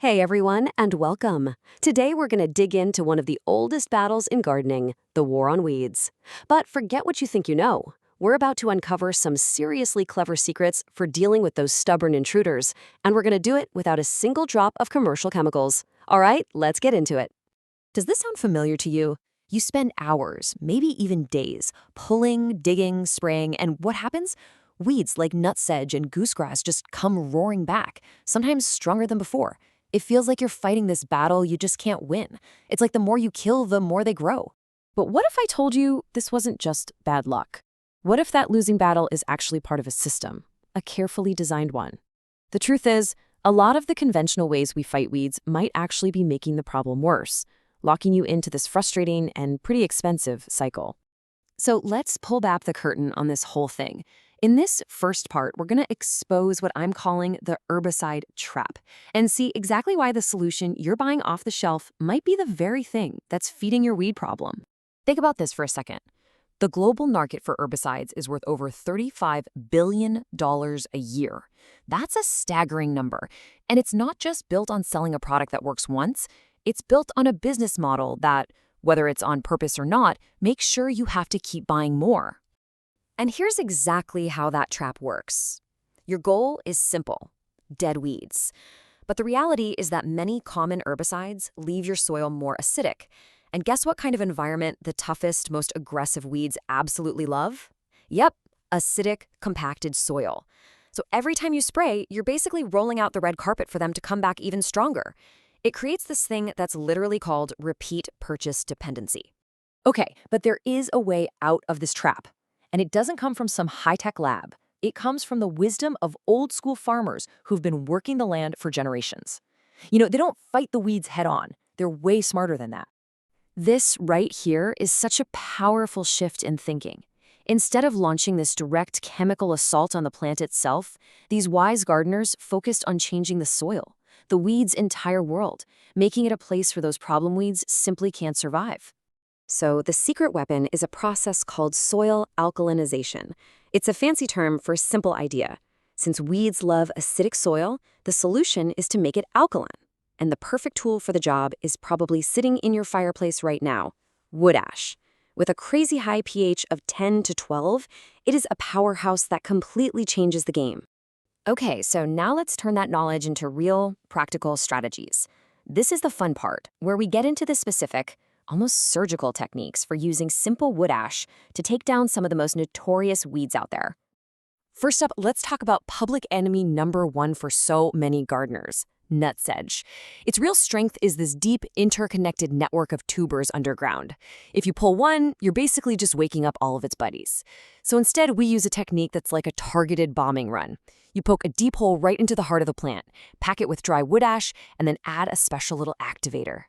Hey everyone, and welcome. Today we're going to dig into one of the oldest battles in gardening, the war on weeds. But forget what you think you know. We're about to uncover some seriously clever secrets for dealing with those stubborn intruders, and we're going to do it without a single drop of commercial chemicals. All right, let's get into it. Does this sound familiar to you? You spend hours, maybe even days, pulling, digging, spraying, and what happens? Weeds like nutsedge and goosegrass just come roaring back, sometimes stronger than before. It feels like you're fighting this battle you just can't win. It's like the more you kill, the more they grow. But what if I told you this wasn't just bad luck? What if that losing battle is actually part of a system, a carefully designed one? The truth is, a lot of the conventional ways we fight weeds might actually be making the problem worse, locking you into this frustrating and pretty expensive cycle. So let's pull back the curtain on this whole thing. In this first part, we're going to expose what I'm calling the herbicide trap and see exactly why the solution you're buying off the shelf might be the very thing that's feeding your weed problem. Think about this for a second. The global market for herbicides is worth over $35 billion a year. That's a staggering number. And it's not just built on selling a product that works once. It's built on a business model that, whether it's on purpose or not, makes sure you have to keep buying more. And here's exactly how that trap works. Your goal is simple: dead weeds. But the reality is that many common herbicides leave your soil more acidic. And guess what kind of environment the toughest, most aggressive weeds absolutely love? Yep, acidic, compacted soil. So every time you spray, you're basically rolling out the red carpet for them to come back even stronger. It creates this thing that's literally called repeat purchase dependency. Okay, but there is a way out of this trap. And it doesn't come from some high-tech lab. It comes from the wisdom of old-school farmers who've been working the land for generations. They don't fight the weeds head-on. They're way smarter than that. This right here is such a powerful shift in thinking. Instead of launching this direct chemical assault on the plant itself, these wise gardeners focused on changing the soil, the weed's entire world, making it a place where those problem weeds simply can't survive. So the secret weapon is a process called soil alkalinization. It's a fancy term for a simple idea. Since weeds love acidic soil, the solution is to make it alkaline. And the perfect tool for the job is probably sitting in your fireplace right now: wood ash. With a crazy high pH of 10 to 12, it is a powerhouse that completely changes the game. Okay, so now let's turn that knowledge into real, practical strategies. This is the fun part, where we get into the specific, almost surgical techniques for using simple wood ash to take down some of the most notorious weeds out there. First up, let's talk about public enemy number one for so many gardeners: nutsedge. Its real strength is this deep, interconnected network of tubers underground. If you pull one, you're basically just waking up all of its buddies. So instead, we use a technique that's like a targeted bombing run. You poke a deep hole right into the heart of the plant, pack it with dry wood ash, and then add a special little activator.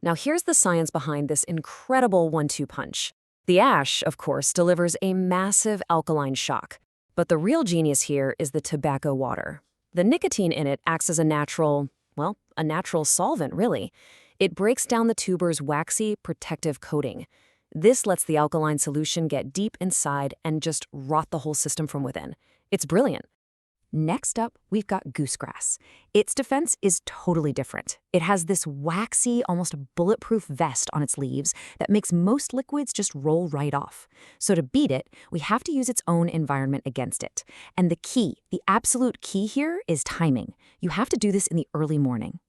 Now here's the science behind this incredible 1-2 punch. The ash, of course, delivers a massive alkaline shock. But the real genius here is the tobacco water. The nicotine in it acts as a natural solvent, really. It breaks down the tuber's waxy, protective coating. This lets the alkaline solution get deep inside and just rot the whole system from within. It's brilliant. Next up, we've got goosegrass. Its defense is totally different. It has this waxy, almost bulletproof vest on its leaves that makes most liquids just roll right off. So to beat it, we have to use its own environment against it. And the absolute key here is timing. You have to do this in the early morning.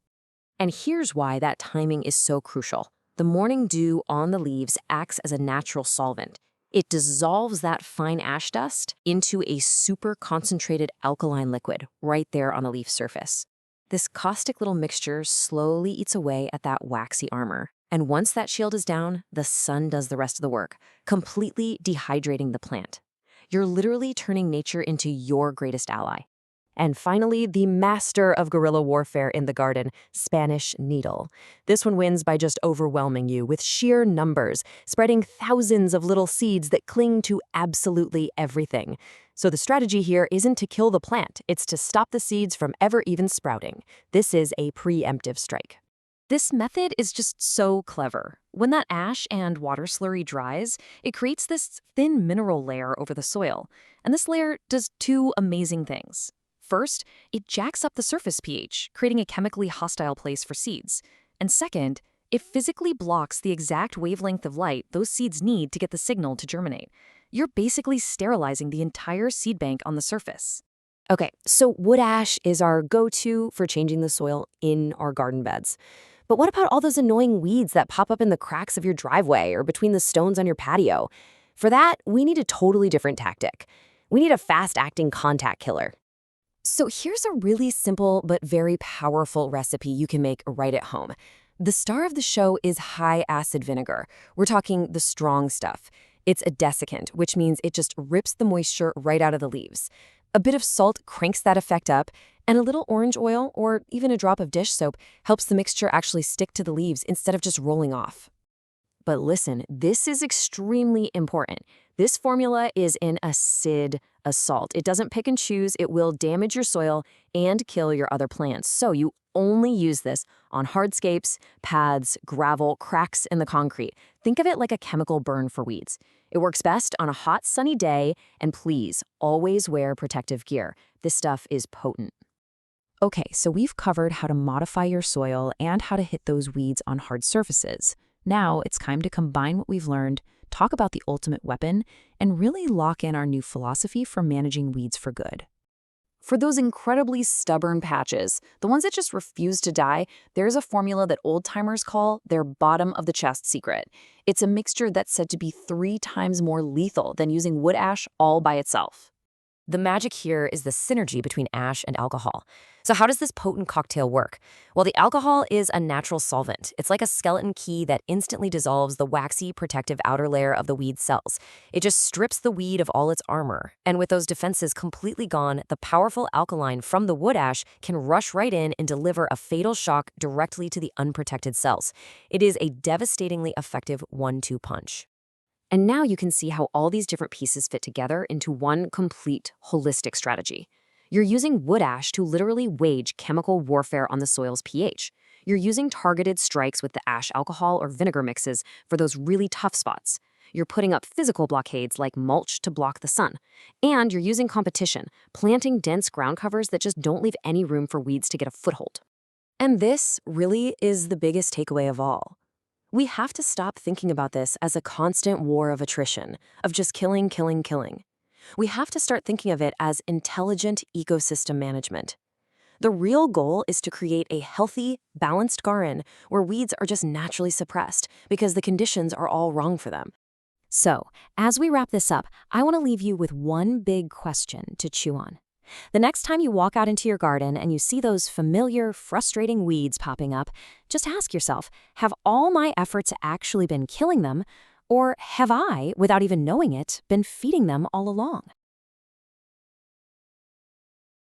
And here's why that timing is so crucial. The morning dew on the leaves acts as a natural solvent. It dissolves that fine ash dust into a super concentrated alkaline liquid right there on the leaf surface. This caustic little mixture slowly eats away at that waxy armor. And once that shield is down, the sun does the rest of the work, completely dehydrating the plant. You're literally turning nature into your greatest ally. And finally, the master of guerrilla warfare in the garden, Spanish needle. This one wins by just overwhelming you with sheer numbers, spreading thousands of little seeds that cling to absolutely everything. So the strategy here isn't to kill the plant, it's to stop the seeds from ever even sprouting. This is a preemptive strike. This method is just so clever. When that ash and water slurry dries, it creates this thin mineral layer over the soil. And this layer does two amazing things. First, it jacks up the surface pH, creating a chemically hostile place for seeds. And second, it physically blocks the exact wavelength of light those seeds need to get the signal to germinate. You're basically sterilizing the entire seed bank on the surface. Okay, so wood ash is our go-to for changing the soil in our garden beds. But what about all those annoying weeds that pop up in the cracks of your driveway or between the stones on your patio? For that, we need a totally different tactic. We need a fast-acting contact killer. So here's a really simple but very powerful recipe you can make right at home. The star of the show is high-acid vinegar. We're talking the strong stuff. It's a desiccant, which means it just rips the moisture right out of the leaves. A bit of salt cranks that effect up, and a little orange oil or even a drop of dish soap helps the mixture actually stick to the leaves instead of just rolling off. But listen, this is extremely important. This formula is an acid assault. It doesn't pick and choose. It will damage your soil and kill your other plants. So you only use this on hardscapes, paths, gravel, cracks in the concrete. Think of it like a chemical burn for weeds. It works best on a hot, sunny day, and please, always wear protective gear. This stuff is potent. Okay, so we've covered how to modify your soil and how to hit those weeds on hard surfaces. Now it's time to combine what we've learned, talk about the ultimate weapon, and really lock in our new philosophy for managing weeds for good. For those incredibly stubborn patches, the ones that just refuse to die, there's a formula that old-timers call their bottom-of-the-chest secret. It's a mixture that's said to be 3 times more lethal than using wood ash all by itself. The magic here is the synergy between ash and alcohol. So how does this potent cocktail work? Well, the alcohol is a natural solvent. It's like a skeleton key that instantly dissolves the waxy, protective outer layer of the weed cells. It just strips the weed of all its armor. And with those defenses completely gone, the powerful alkaline from the wood ash can rush right in and deliver a fatal shock directly to the unprotected cells. It is a devastatingly effective 1-2 punch. And now you can see how all these different pieces fit together into one complete, holistic strategy. You're using wood ash to literally wage chemical warfare on the soil's pH. You're using targeted strikes with the ash alcohol or vinegar mixes for those really tough spots. You're putting up physical blockades like mulch to block the sun. And you're using competition, planting dense ground covers that just don't leave any room for weeds to get a foothold. And this really is the biggest takeaway of all. We have to stop thinking about this as a constant war of attrition, of just killing, killing, killing. We have to start thinking of it as intelligent ecosystem management. The real goal is to create a healthy, balanced garden where weeds are just naturally suppressed because the conditions are all wrong for them. So, as we wrap this up, I want to leave you with one big question to chew on. The next time you walk out into your garden and you see those familiar, frustrating weeds popping up, just ask yourself, have all my efforts actually been killing them, or have I, without even knowing it, been feeding them all along?